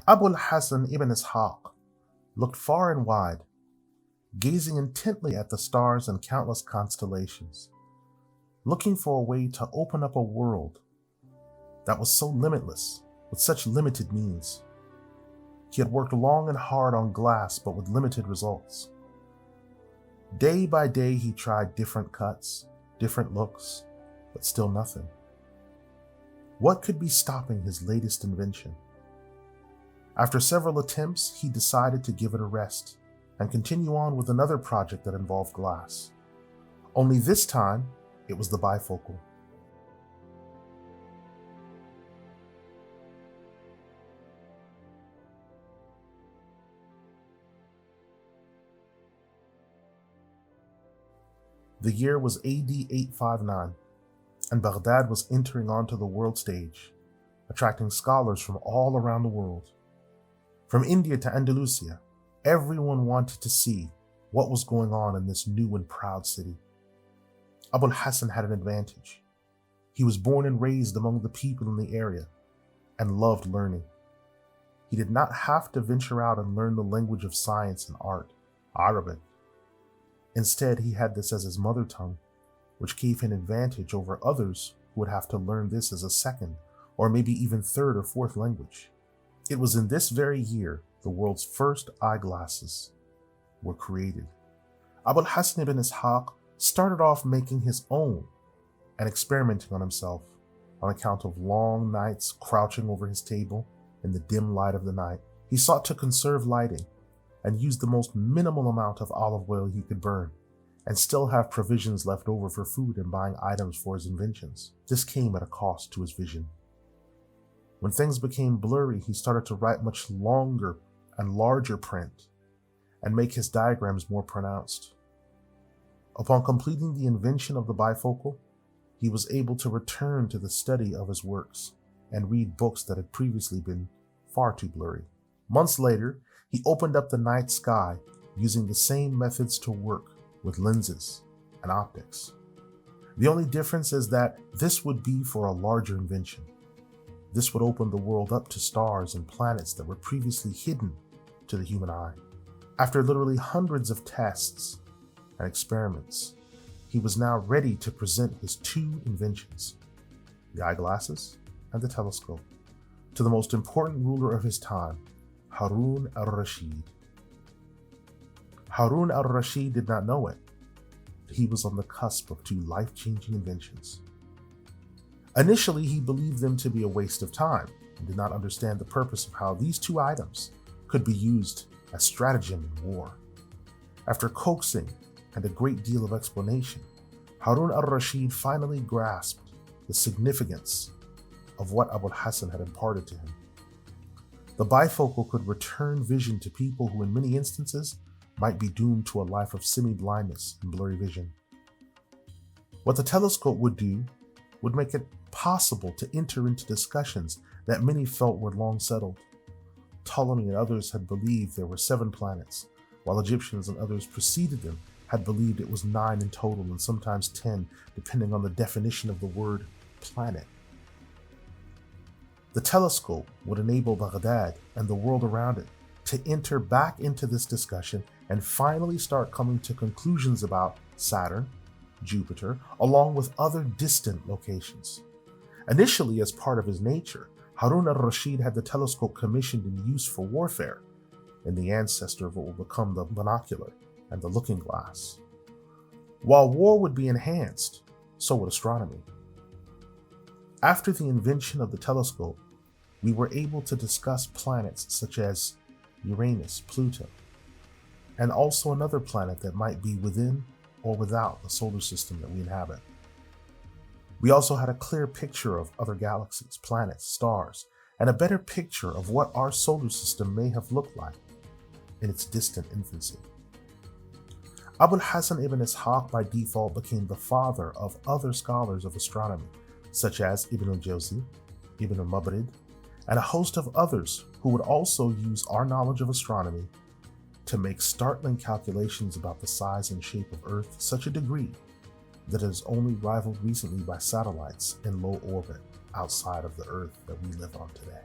Abul Hassan Ibn Ishaq looked far and wide, gazing intently at the stars and countless constellations, looking for a way to open up a world that was so limitless, with such limited means. He had worked long and hard on glass, but with limited results. Day by day, he tried different cuts, different looks, but still nothing. What could be stopping his latest invention? After several attempts, he decided to give it a rest and continue on with another project that involved glass. Only this time, it was the bifocal. The year was AD 859, and Baghdad was entering onto the world stage, attracting scholars from all around the world. From India to Andalusia, everyone wanted to see what was going on in this new and proud city. Abul Hassan had an advantage. He was born and raised among the people in the area and loved learning. He did not have to venture out and learn the language of science and art, Arabic. Instead, he had this as his mother tongue, which gave him an advantage over others who would have to learn this as a second or maybe even third or fourth language. It was in this very year the world's first eyeglasses were created. Abul Hassan Ibn Ishaq started off making his own and experimenting on himself on account of long nights crouching over his table in the dim light of the night. He sought to conserve lighting and used the most minimal amount of olive oil he could burn and still have provisions left over for food and buying items for his inventions. This came at a cost to his vision. When things became blurry, he started to write much longer and larger print and make his diagrams more pronounced. Upon completing the invention of the bifocal, he was able to return to the study of his works and read books that had previously been far too blurry. Months later, he opened up the night sky using the same methods to work with lenses and optics. The only difference is that this would be for a larger invention. This would open the world up to stars and planets that were previously hidden to the human eye. After literally hundreds of tests and experiments, he was now ready to present his two inventions, the eyeglasses and the telescope, to the most important ruler of his time, Harun al-Rashid. Harun al-Rashid did not know it. He was on the cusp of two life-changing inventions. Initially, he believed them to be a waste of time and did not understand the purpose of how these two items could be used as stratagem in war. After coaxing and a great deal of explanation, Harun al-Rashid finally grasped the significance of what Abul Hassan had imparted to him. The bifocal could return vision to people who in many instances might be doomed to a life of semi-blindness and blurry vision. What the telescope would do would make it possible to enter into discussions that many felt were long settled. Ptolemy and others had believed there were 7 planets, while Egyptians and others preceded them had believed it was 9 in total and sometimes 10, depending on the definition of the word planet. The telescope would enable Baghdad and the world around it to enter back into this discussion and finally start coming to conclusions about Saturn, Jupiter, along with other distant locations. Initially, as part of his nature, Harun al-Rashid had the telescope commissioned and used for warfare, and the ancestor of what will become the binocular and the looking glass. While war would be enhanced, so would astronomy. After the invention of the telescope, we were able to discuss planets such as Uranus, Pluto, and also another planet that might be within or without the solar system that we inhabit. We also had a clear picture of other galaxies, planets, stars, and a better picture of what our solar system may have looked like in its distant infancy. Abul Hassan Ibn Ishaq by default became the father of other scholars of astronomy, such as Ibn al-Jawzi, Ibn al-Mabrid, and a host of others who would also use our knowledge of astronomy to make startling calculations about the size and shape of Earth to such a degree that it is only rivaled recently by satellites in low orbit outside of the Earth that we live on today.